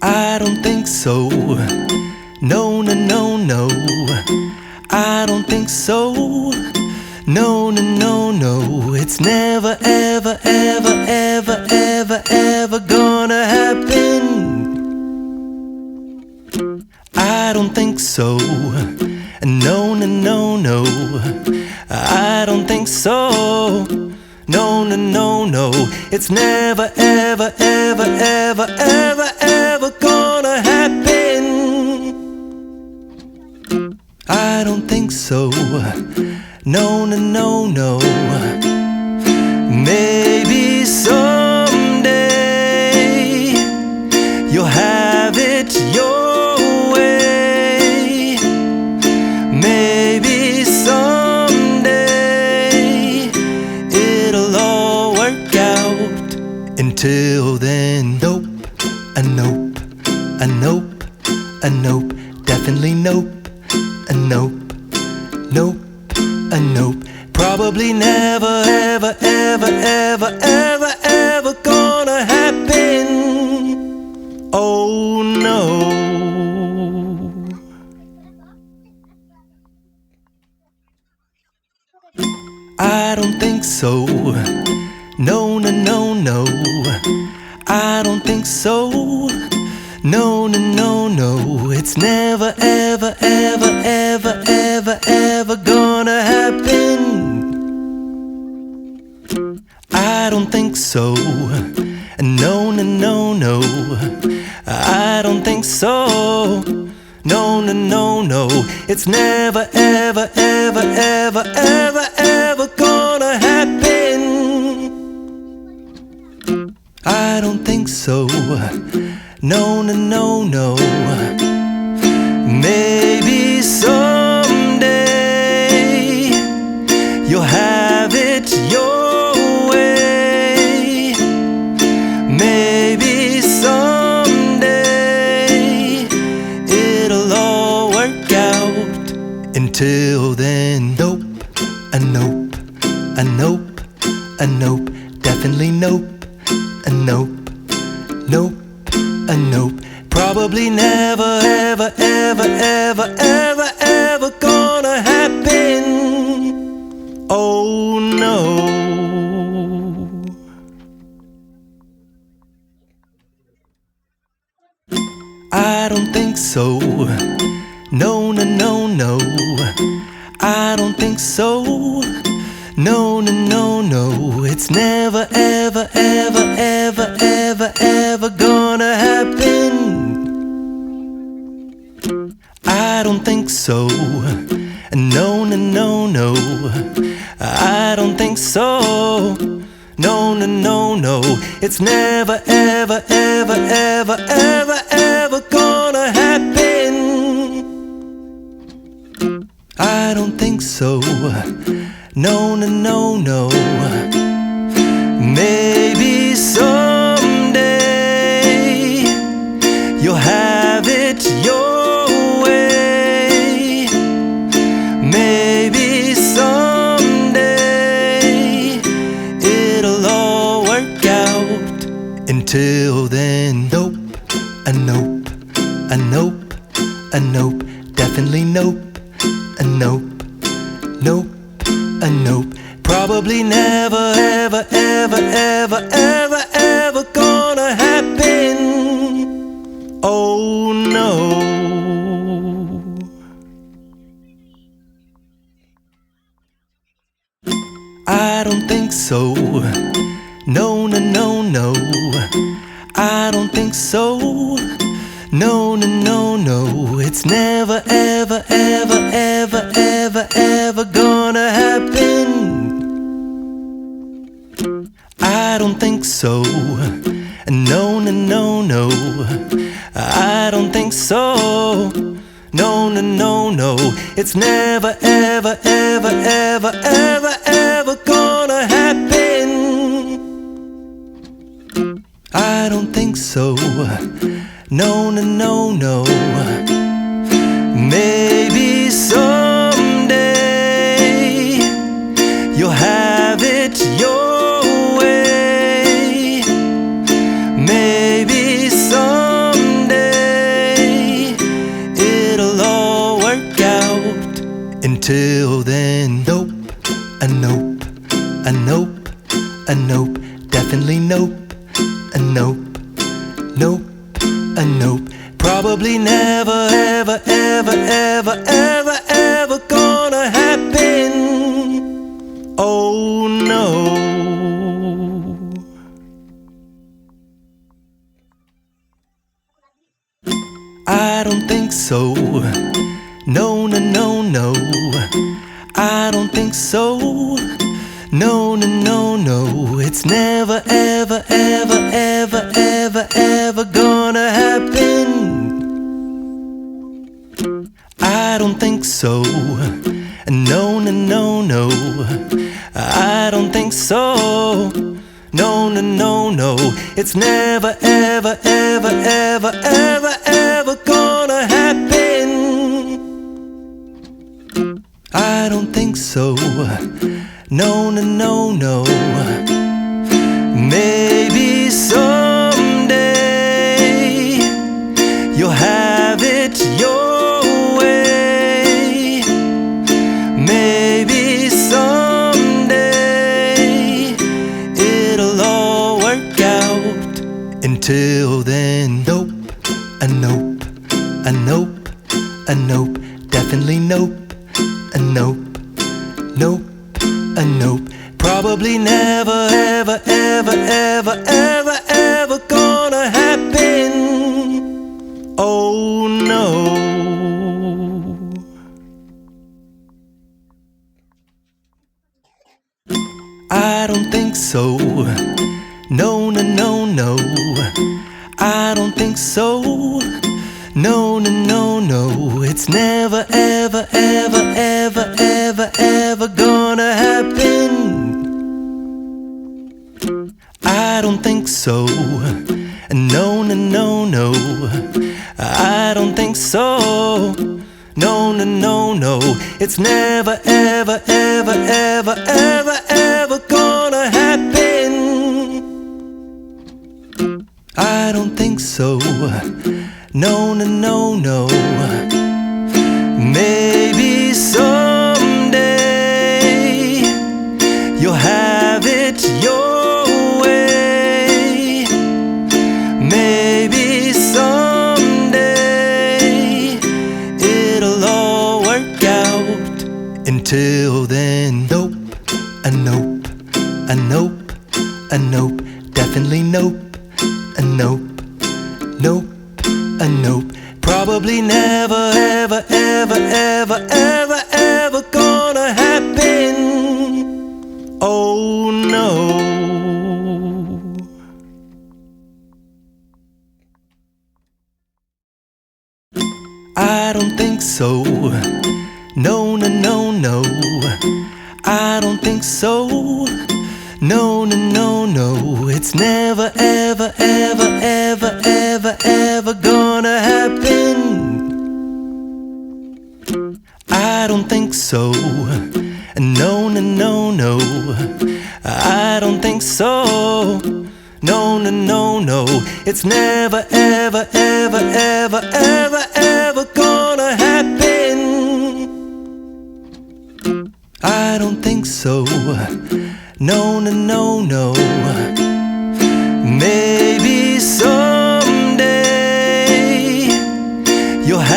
I don't think so. No, no, no, no. I don't think so. No, no, no, no. It's never, ever, ever, ever, ever, ever gonna happen. I don't think so. No, no, no, no. I don't think so. No, no, no, no. It's never, ever, ever, ever, ever, ever gonna happen. I don't think so. No, no, no, no. Maybe someday you'll have it your way. Maybe someday it'll all work out. Until then, nope, a nope, a nope, a nope, definitely nope, a nope, nope, a nope. Probably never, ever, ever, ever, ever, ever gonna happen. Oh no. I don't think so. No, no, no, no. I don't think so. No, no, no, no. It's never, ever, ever, ever, ever, ever gonna happen. I don't think so. No, no, no, no. I don't think so. No, no, no, no. It's never, ever, ever, ever, ever, ever gonna happen. I don't think so. No, no, no, no. Maybe someday you'll have it your way. Maybe someday it'll all work out. Until then, nope, a nope, a nope, a nope, definitely nope, a nope, nope, a nope. Probably never, ever, ever, ever, ever, ever gonna happen. Oh no. I don't think so. No, no, no, no. I don't think so. No, no, no, no. It's never, ever, ever, ever, ever, ever gonna happen. I don't think so. No, no, no, no. I don't think so. No, no, no, no. It's never, ever, ever, ever, ever, ever gonna happen. I don't think so. No, no, no, no. Maybe someday you'll have it your way. Maybe someday it'll all work out. Until then, nope, a nope, a nope, a nope, definitely nope, a nope, nope, a nope. Probably never, ever, ever, ever, ever, ever gonna happen. Oh no. I don't think so. No, no, no, no. I don't think so. No, no, no, no. It's never, ever, ever, ever, ever, ever gonna happen. I don't think so. No, no, no, no. I don't think so. No, no, no, no. It's never, ever, ever, ever, ever, ever gonna happen. I don't think so. No, no, no, no. Maybe someday you'll have it your way. Maybe someday Until then, nope, a nope, a nope, a nope, definitely nope, a nope, nope, a nope. Probably never, ever, ever, ever, ever, ever gonna happen. Oh no. I don't think so. No, no, no, no. I don't think so. No, no, no, no. It's never, ever, ever, ever, ever, ever gonna happen. I don't think so. No, no, no, no. I don't think so. No, no, no, no. It's never, ever, ever, ever, ever, ever gonna happen. I don't think so. No, no, no, no. Maybe someday you'll have it your way. Maybe someday it'll all work out. Until then, nope, a nope, a nope, a nope, definitely nope, a nope, nope, a nope. Probably never, ever, ever, ever, ever, ever gonna happen. Oh no. I don't think so. No, no, no, no. I don't think so. No, no, no, no. It's never, ever, ever, ever, ever, ever gonna happen. I don't think so. No, no, no, no. I don't think so. No, no, no, no. It's never, ever, ever, ever, ever, ever gonna happen. I don't think so. No, no, no, no. Maybe someday you'll have it your way. Maybe someday it'll all work out. Until then, nope, a nope, a nope, a nope, definitely nope, a nope, nope, a nope. Probably never, ever, ever, ever, ever, ever gonna happen. Oh no. I don't think so. No, no, no, no. I don't think so. No, no, no, no. It's never, ever, ever, ever, ever, ever gonna happen. I don't think so. No, no, no, no. I don't think so. No, no, no, no. It's never, ever, ever, ever, ever, ever gonna happen. I don't think so. No, no, no, no. Maybe someday you'll have